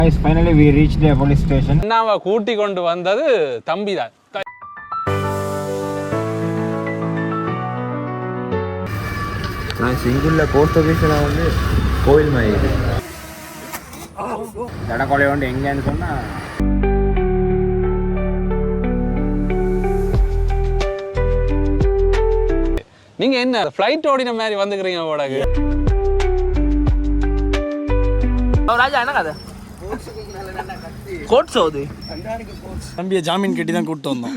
Guys, finally we reached the police station. அண்ணாவை கூட்டி கொண்டு வந்தது தம்பி தான். நான் சிங்குள்ள போஸ்ட் ஆஃபீஸில் வந்து கோயில் மாதிரி தடக்கொலை வந்து எங்கேன்னு சொன்னால் நீங்க என்ன ஃப்ளைட் ஓடின மாதிரி வந்துக்கிறீங்க ஓடகு? ராஜா என்ன கதை? கோட் சவுது தம்பியை ஜாமீன் கட்டி தான் கூப்பிட்டு வந்தோம்.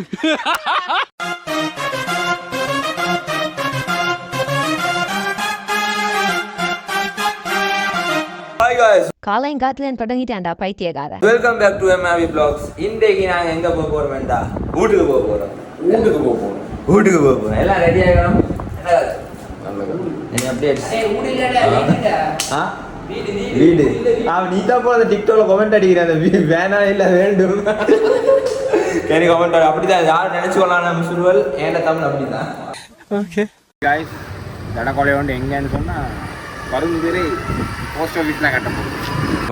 காலைங்காத்துலன்னு தொடங்கிட்டான்டா பைத்தியக்கார. Welcome back to MRV vlogs. இன்னைக்கு நாங்க எங்க போக போறோம்டா? வீட்டுக்கு போக போறோம். எல்லாம் ரெடி ஆகணும். என்ன அப்டேட்ஸ்? வீடு நீ தான் போல அந்த டிக்டாக்ல கமெண்ட் அடிக்கிறேன் அந்த வேணா இல்லை வேண்டும் சரி கமெண்ட் அப்படிதான் யாரும் நினைச்சுக்கலாம். நம்ம சுருவல் ஏன்டா தமிழ் அப்படிதான். ஓகே காய்ஸ், தடக்கொலை வந்து எங்கேன்னு சொன்னால் பருந்துரை போஸ்ட் ஆஃபீஸில் கட்ட போகுது.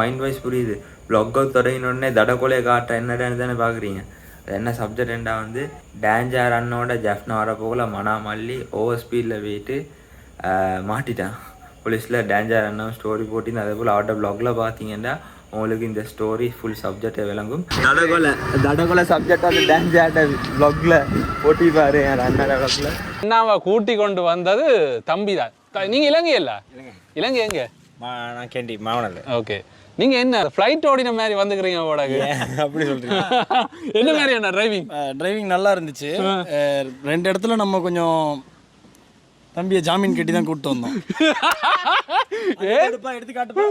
மைண்ட் வைஸ் புரியுது. ப்ளாக்கை தொடங்கினோடனே தடக்கொலையை காட்ட என்னடான்னு தானே பார்க்குறீங்க. அது என்ன சப்ஜெக்டா வந்து டேஞ்சர் அண்ணோட ஜெஃப்னா வரப்போகல மனாமல்லி ஓவர் ஸ்பீடில் போயிட்டு மாட்டிட்டான் போலீஸில். டேஞ்சர் அண்ணா ஸ்டோரி போட்டிருந்து அதே போல் அவட்ட ப்ளாகில் பார்த்தீங்கன்னா உங்களுக்கு இந்த ஸ்டோரி ஃபுல் சப்ஜெக்டை விளங்கும். தடக்கொலை சப்ஜெக்ட் வந்து டேஞ்சர் ப்ளாகில் போட்டிப்பாரு என் அண்ணாட ப்ளாகில். அண்ணாவை கூட்டி கொண்டு வந்தது தம்பி தான். நீங்க இலங்கை இல்ல? இலங்கை எங்க? நான் கேண்டி மாவனல். ஓகே, நீங்க என்ன ஃப்ளைட் ஓடின மாதிரி வந்துக்கிறீங்க ஓடகு? அப்படி சொல்றீங்க? என்ன மாதிரி என்ன டிரைவிங் நல்லா இருந்துச்சு. ரெண்டு இடத்துல நம்ம கொஞ்சம் தம்பியை ஜாமீன் கட்டி தான் கூப்பிட்டு வந்தோம். எடுத்து காட்டு.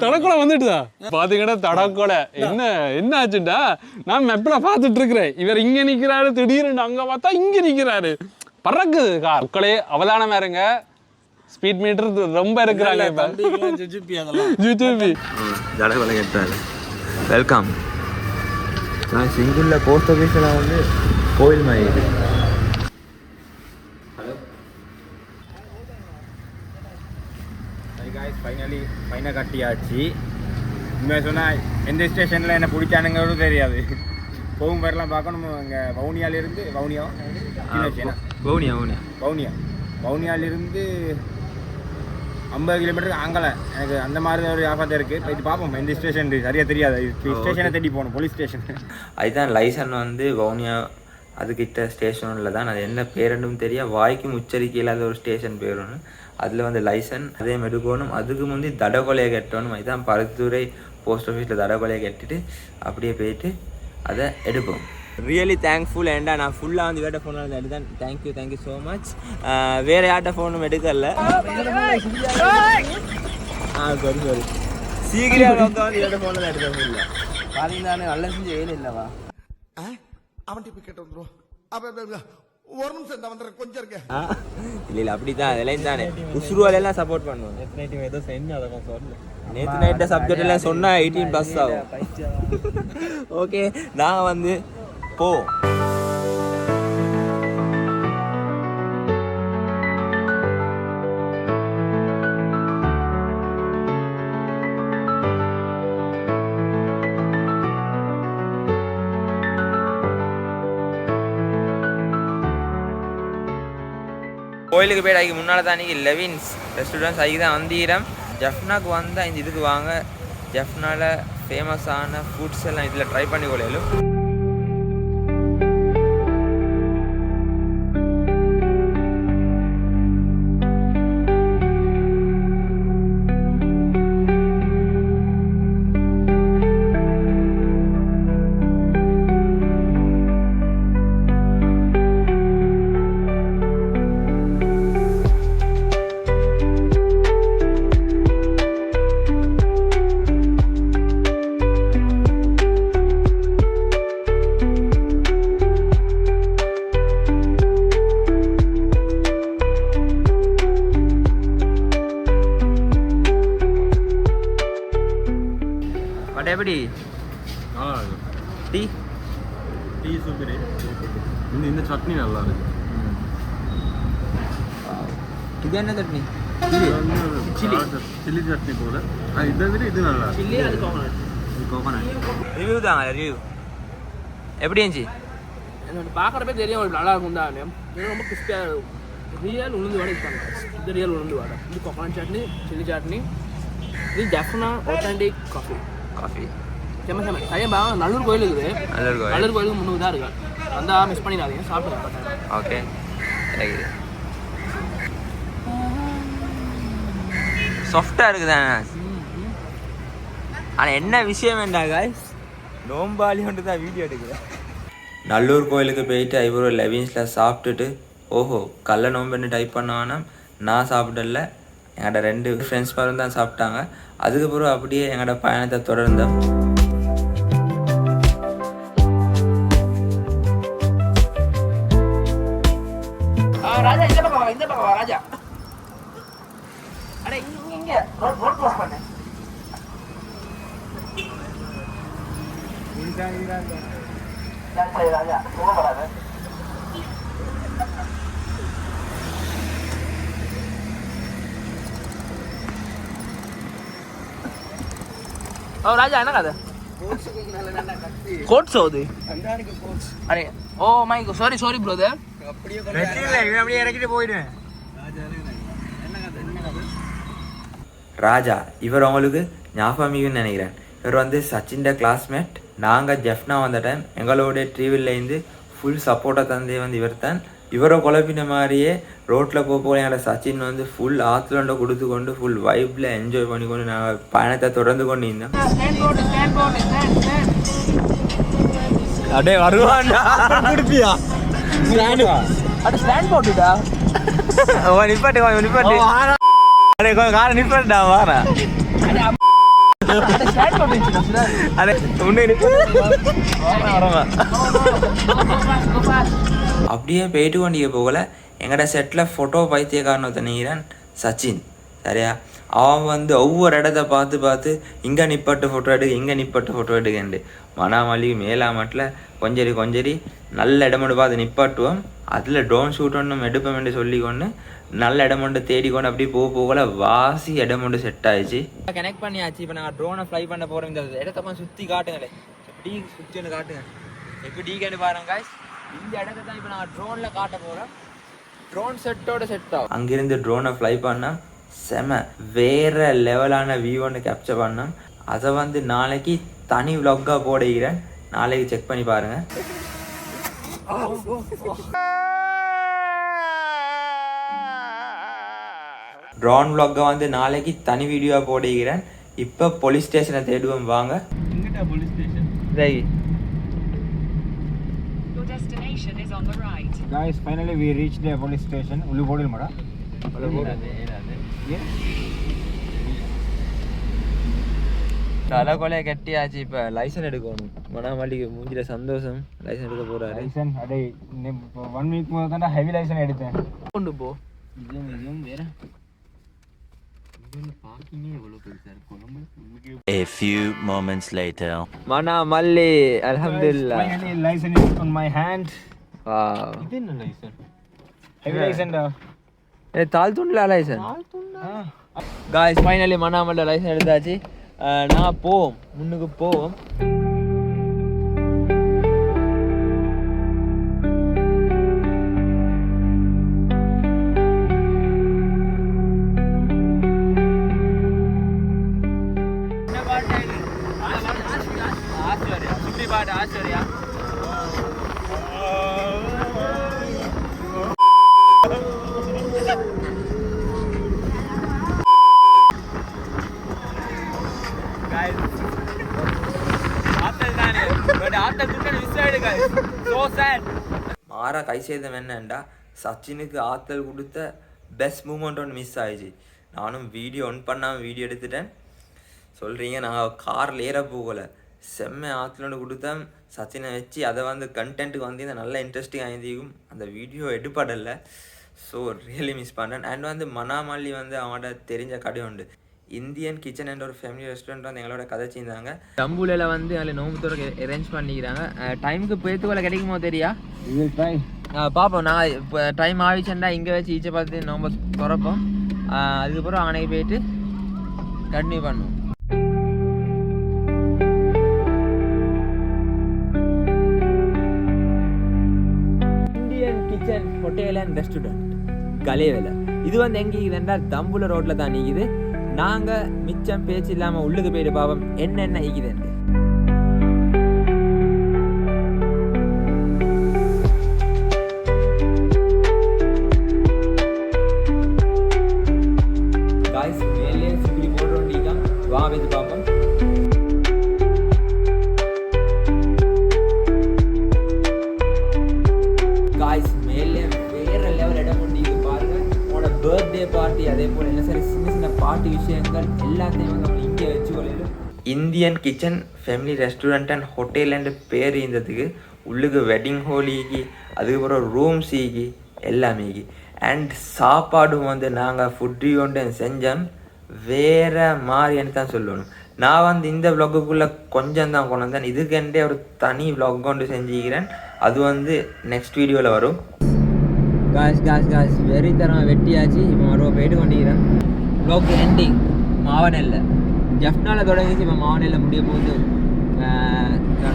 தடக்கொலை வந்துட்டுதா பாத்தீங்கன்னா தடக்கொலை என்ன ஆச்சுட்டா? நான் மெப்பில் பார்த்துட்டு இருக்கிறேன். இவர் இங்க நிக்கிறாரு, திடீர்னு அங்க பார்த்தா இங்க நிக்கிறாரு. பறக்குது கார். மக்களே அவதானமா இருங்க, ஸ்பீட் மீட்டர் ரொம்ப இருக்கிறாங்க. தடக்கொலை கேட்டாரு. வெல்கம். நான் சிங்குள்ள போஸ்ட் ஆஃபீஸில் வந்து கோயில் மாதிரி. ஃபைனை கட்டியாச்சு. உண்மையாக சொன்னால் எந்த ஸ்டேஷனில் என்ன பிடிச்சானுங்கிறதும் தெரியாது. போகும் பேரெலாம் பார்க்கணும். இங்கே வவுனியாவிலிருந்து வவுனியாவிலிருந்து 50 கிலோமீட்டருக்கு அங்கலை. எனக்கு அந்த மாதிரி ஒரு ஆபத்து இருக்குது. இப்போ இது பார்ப்போம் எந்த ஸ்டேஷன் சரியாக தெரியாது. ஸ்டேஷனை தேடி போகணும், போலீஸ் ஸ்டேஷன். அதுதான் லைசன் வந்து வவுனியா அதுக்கிட்ட ஸ்டேஷனில் தான். அது என்ன பேருன்னு தெரியாது, வாய்க்கும் உச்சரிக்கை இல்லாத ஒரு ஸ்டேஷன் பேர் ஒன்று. அதில் வந்து லைசன் அதே எடுக்கணும். அதுக்கு முந்தி தடக்கொலையை கட்டணும். அதுதான் பருத்துறை போஸ்ட் ஆஃபீஸில் தடக்கொலையை கட்டிட்டு அப்படியே போயிட்டு அதை எடுப்போம். Really thankful. ஏண்டா நான் ஃபுல்லாக வந்து வேட்ட ஃபோன் எடுத்தேன். Thank you so much. வேறு யார்ட்ட ஃபோனும் எடுக்கல. சரி சீக்கிரம் வந்து வேட்ட ஃபோனில் எடுக்க முடியல. பார்த்தீங்கன்னா நல்ல செஞ்சு ஏன் இல்லைவா? அவன் டிப்பி கேட்டு வந்துடும். அப்போ ஒரு நிமிஷம் இந்த வந்துடுறேன், கொஞ்சம் இருக்க. இல்லை அப்படிதான் அதெல்லாம் தானே உசுருவாலெல்லாம் சப்போர்ட் பண்ணுவோம். நேற்று நைட்டு சப்ஜெக்ட் எல்லாம் சொன்னால் 18+ ஆகும். ஓகே, நான் வந்து போ. கோயிலுக்கு போய்ட்டு அதுக்கு முன்னால் தான் அன்றைக்கி லெவின்ஸ் ரெஸ்டாரண்ட்ஸ் அதுக்கு தான் வந்தீரம். ஜெஃப்னாக்கு வந்தால் இந்த இதுக்கு வாங்க. ஜெஃப்னால ஃபேமஸான ஃபுட்ஸ் எல்லாம் இதில் ட்ரை பண்ணி கொள்ளையிலும். எப்படி டீ சூப்பர். இந்த சட்னி நல்லா இருக்கு. இது என்ன சட்னி? சில்லி சட்னி போல. இதை விட இது நல்லா சில்லி. அது கோகனட் ரிவ்யூ தாங்க ரிவ்யூ எப்படி இருந்துச்சு? பார்க்குறப்ப தெரியும் ஒரு நல்லா இருக்கும் தான். இது ரொம்ப கிறிஸ்பியாக ரியல் உளுந்து வடை இருக்காங்க. இது ரியல் உளுந்து வடை. இது கொக்கனட் சட்னி, சில்லி சட்னி. இது ஜஃப்னா ஆத்தென்டிக் காஃபி. செம்ம சரியாக பாங்க. நல்லூர் கோயில் இருக்குது. நல்லூர் கோயிலுக்கு முன்னுக்கு தான் இருக்கு. வந்தால் மிஸ் பண்ணிடாதீங்க, சாப்பிடுங்க. ஓகே சாஃப்டாக இருக்குதாண்ணா. ஆனால் என்ன விஷயம் வேண்டா காய்ஸ், நோம்பாளி ஒன்று தான் வீடியோ எடுக்கிறேன். நல்லூர் கோயிலுக்கு போயிட்டு ஐவரோ லெவின்ஸில் சாப்பிட்டுட்டு ஓஹோ கள்ள நோம்புன்னு டைப் பண்ணாங்கன்னா நான் சாப்பிடல, எங்களோட 2 ஃப்ரெண்ட்ஸ் மாதிரி தான் சாப்பிட்டாங்க. அதுக்கப்புறம் அப்படியே எங்களோட பயணத்தை தொடர்ந்தோம். ராஜா இந்த பக்கம் வா ராஜா. அட இங்க ரோட் க்ளோஸ் பண்ணு. ராஜா போகக்கூடாது. ஓ ராஜா என்ன கதை? கோட் சவுது அரே ஓ மை சாரி பிரதர். அப்படியே இறக்கிட்டு போயிடுவேன். ராஜா இவர் அவங்களுக்கு ஞாபகமிகுன்னு நினைக்கிறேன். இவர் வந்து சச்சின்ட கிளாஸ்மேட். நாங்கள் ஜெஃப்னா வந்த டைம் எங்களோட ட்ரீவில்லேருந்து ஃபுல் சப்போர்ட்டை தந்தே வந்து இவர் தான். இவரை குழப்பின மாதிரியே ரோட்டில் போக எங்களோட சச்சின் வந்து ஃபுல் ஆற்றுலண்டை கொடுத்து கொண்டு ஃபுல் வைப்பில் என்ஜாய் பண்ணிக்கொண்டு நாங்கள் பயணத்தை தொடர்ந்து கொண்டு இருந்தோம். அப்படியே வருவான்டா கொடுப்பியா ஸ்டாண்ட் போட்டுடா. நிப்பாட்டு அடே காரை நிப்பாட்டுடா வாரேன். அடே உன்னை அப்படியே போயிட்டு கொண்டிருக்க போகல எங்களோட செட்டில் ஃபோட்டோ பைத்தியக்காரனை நினைக்கிறேன் சச்சின். சரியா அவன் வந்து ஒவ்வொரு இடத்த பார்த்து இங்கே நிப்பாட்டு ஃபோட்டோ எடுக்கண்டு மணாமல்லி மேலாமட்டில் கொஞ்சரி நல்ல இடமொண்டு பார்த்து நிப்பாட்டுவோம். அதில் ட்ரோன் ஷூட் ஒன்றும் எடுப்போம்னு சொல்லிக்கொண்டு நல்ல இடமொண்டு தேடிக்கொண்டு அப்படியே போகல வாசி இடமொண்டு செட் ஆயிடுச்சு. கனெக்ட் பண்ணியாச்சு. இப்போ நாங்கள் ட்ரோனை ஃப்ளை பண்ண போகிறோம். இந்த இடத்த சுற்றி காட்டுங்களே, எப்படி சுற்றி ஒன்று காட்டுங்க. எப்படி கேட்டு பாருங்க guys. இந்த இடத்த தான் இப்போ நாங்கள் ட்ரோனில் காட்ட போகிறோம். ட்ரோன் செட்டோட செட் ஆகும். அங்கிருந்து ட்ரோனை ஃப்ளை பண்ணோம். செம வேற லெவலான வியூ ஒன்று கேப்சர் பண்ணோம். அதை வந்து நாளைக்கு தனி vlog-ஆ போடுகிறேன். நாளைக்கு செக் பண்ணி பாருங்கள். ட்ரோன் vlog-ஆ வந்து நாளைக்கு தனி வீடியோவாக போடுகிறேன். இப்போ போலீஸ் ஸ்டேஷனை தேடுவோம் வாங்க. Police station Guys, finally we reached the police station. Ullu bodil mada. தலை கொலையை கட்டியாச்சு. இப்போ லைசன்ஸ் எடுக்கணும். மணாமல்லிக்கு மூஞ்சில சந்தோஷம். லைசன்ஸ் எடுக்க போறாரு. லைசன்ஸ் அடே 1 வீக் முதல்ல தான் ஹெவி லைசன்ஸ் எடுத்தேன். கொண்டு போ. இதுவும் வேற. A few moments later. மணாமல்லி அல்ஹம்துலில்லாஹ். Finally license is on my hand. Wow. இது என்ன லைசன்ஸ்? ஹெவி லைசன்ஸ் டா. தாழ்த்துண்டா லைசன்ஸ். காய்ஸ் ஃபைனலி மணாமல்ல லைசன்ஸ் எடுத்தாச்சு. நான் முன்னுக்கு போவோம். ஆச்சரியா மாறா கை சேதம் என்னண்டா சச்சினுக்கு ஆத்தல் கொடுத்த பெஸ்ட் மூமெண்ட் ஒன்று மிஸ் ஆயிடுச்சு. நானும் வீடியோ ஒன் பண்ணாமல் வீடியோ எடுத்துட்டேன். சொல்கிறீங்க நான் காரில் ஏற போகலை. செம்ம ஆத்தலோடு கொடுத்தேன் சச்சினை வச்சு. அதை வந்து கண்டென்ட்டுக்கு வந்து நல்ல இன்ட்ரெஸ்டிங் ஆயிருக்கும். அந்த வீடியோ எடுப்படலை. ஸோ ரியலி மிஸ் பண்ணேன். அண்ட் வந்து மணாமல்லி வந்து அவனோட தெரிஞ்ச கடை உண்டு, இந்தியன் கிச்சன் என்ற ஒரு ஃபேமிலி ரெஸ்டாரண்ட் வந்து எங்களோட கதைச்சிருந்தாங்க. ஜம்புல வந்து அதில் நோம்புத்தோட அரேஞ்ச் பண்ணிக்கிறாங்க. டைமுக்கு போய்த்துக்குள்ள கிடைக்குமோ தெரியா பார்ப்போம். நான் இப்போ டைம் ஆகிச்சேன்டா இங்கே வச்சு ஈச்சை பார்த்து நோம்ப திறப்போம். அதுக்கப்புறம் அன்னைக்கு போயிட்டு கண்டினியூ பண்ணுவோம். Hotel and restaurant Galewela. இது வந்து எங்கே இருக்குதுன்றா தம்புல ரோட்டில் தான் நிற்குது. நாங்கள் மிச்சம் பேச்சு இல்லாமல் உள்ளுக்கு போயிட்டு பார்ப்போம் என்னென்ன இருக்குதுன்ட்டு. காய்ஸ் மேலே சுற்றி போடுறோம் வா வச்சு பார்ப்போம். காய்ஸ் மேலே வேற லெவல் இடம் கொண்டு பாருங்க. உங்களோட பர்த்டே பார்ட்டி அதே போல் என்ன சரி சின்ன சின்ன பார்ட்டி விஷயங்கள் எல்லாத்தையும் வந்து நம்ம இங்கே வச்சு கொள்ளையிலும். Indian kitchen family restaurant and hotel and பேர் இருந்ததுக்கு உள்ளுக்கு வெட்டிங் ஹால் ஈகி, அதுக்கப்புறம் ரூம்ஸ் ஈகி எல்லாமே ஈகி. அண்ட் சாப்பாடும் வந்து நாங்கள் ஃபுட் ரிவ்யூ செஞ்சோம் வேறு மாதிரின்னு தான் சொல்லணும். நான் வந்து இந்த விலாகுக்குள்ளே கொஞ்சம் தான் கொண்டு வந்தேன். இதுக்கெண்டே ஒரு தனி விலாக் கொண்டு செஞ்சுக்கிறேன். அது வந்து நெக்ஸ்ட் வீடியோவில் வரும். காய்ஸ் வெறி தரம் வெட்டியாச்சு. இப்போ மறுபடியும் போயிட்டு கொண்டிருக்கிறேன். விலாக் எண்டிங் மாவனல்ல ஜெஃப்னாவில் தொடங்கிச்சு. இப்போ மாவனல்ல முடிய போகுது.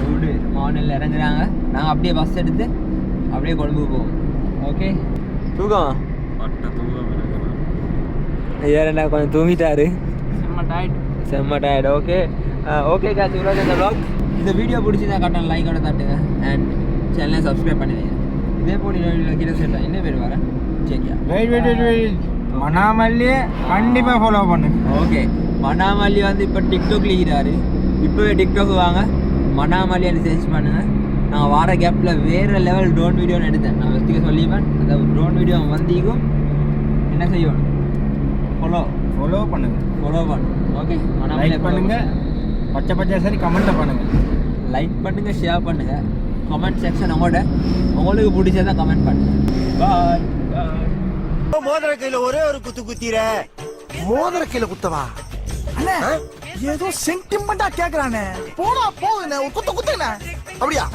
வீடு மாவனல்ல இறங்குறாங்க. நாங்கள் அப்படியே பஸ் எடுத்து அப்படியே கொழும்புக்கு போவோம். ஓகே தூக்கம் ஏறண்டா கொஞ்சம் தூங்கிட்டாரு. செம்ம டயர்டு. ஓகே காசு இவ்வளோ இந்த vlog. இந்த வீடியோ பிடிச்சிருந்தா கரெக்டாக லைக்கோட தட்டுங்க அண்ட் சேனலை சப்ஸ்கிரைப் பண்ணுவீங்க. இதே போல் கீழே சேர்த்தா என்ன பேர் வரேன் சரியா? வெயிட் மனாமல்லியே கண்டிப்பாக ஃபாலோ பண்ணுங்க. ஓகே மனாமல்லி வந்து இப்போ டிக்டாக்ல இருக்கிறாரு. இப்போவே டிக்டாக் வாங்க மனாமல்லின்னு சர்ச் பண்ணுங்க. நான் வார கேப்பில் வேறு லெவல் ட்ரோன் வீடியோன்னு எடுத்தேன். நான் வச்சுக்க சொல்லிப்பேன். அந்த ட்ரோன் வீடியோ வந்திக்கும் என்ன செய்யணும்? ஃபாலோ பண்ணுங்க. ஓகே லைக் பண்ணுங்க, பச்சை சரி கமெண்ட் பண்ணுங்க. லைக் பண்ணுங்க, ஷேர் பண்ணுங்க, கமெண்ட் செக்ஷன் உங்களுக்கு பிடிச்சதான் கமெண்ட் பண்ணுங்க. பாய். மோதிர கையில ஒரே ஒரு குத்தீர மோதிர கையில குத்தவா அண்ணா? ஏதோ சென்டிமெண்டா கேக்குறானே. போடா போகுதுண்ணே, ஒரு குத்துண்ணே. அப்படியா?